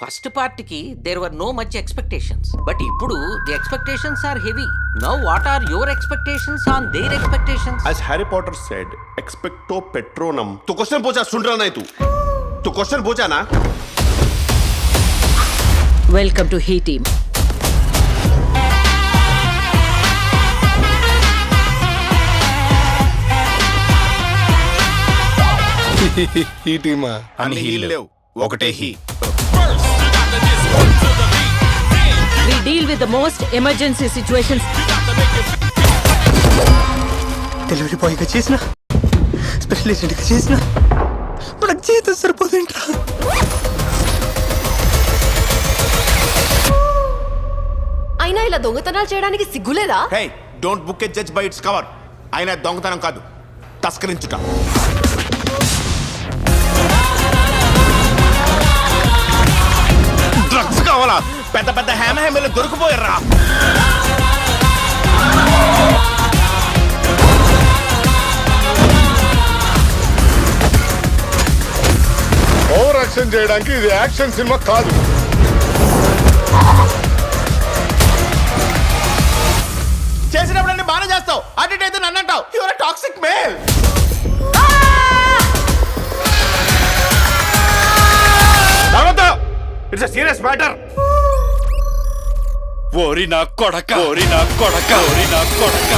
First పార్ట్కి there were no much expectations, but ఇప్పుడు the expectations are heavy. Now what are your expectations on their expectations? As Harry Potter said, expecto patronum. तू question पूछा, सुन रहा नहीं तू question पूछा ना. Welcome to he team. ఈ టీమా అన్ని హీల్ లేవు, ఒకటే he. We deal with the most emergency situations. Delivery బాయ్గా చేసిన స్పెషల్ ఏజెంట్గా చేసిన మనకు జీతం సరిపోతుంటా. అయినా ఇలా దొంగతనాలు చేయడానికి సిగ్గులేదా? Hey, don't book a judge by its cover. అయినా దొంగతనం కాదు, తస్కరించుట. డ్రగ్స్ కావాలా? పెద్ద పెద్ద హేమహేమలు దొరికిపోయారా? ఓవర్ యాక్షన్ చేయడానికి ఇది యాక్షన్ సినిమా కాదు. చేసినప్పుడు అన్ని బాగానే చేస్తావు, అటు ఇటు అయితే నన్ను అంటావు. Your a toxic male. It's a serious matter. ఓరి నా కొడక, ఓరి నా కొడక, ఓరి నా కొడక.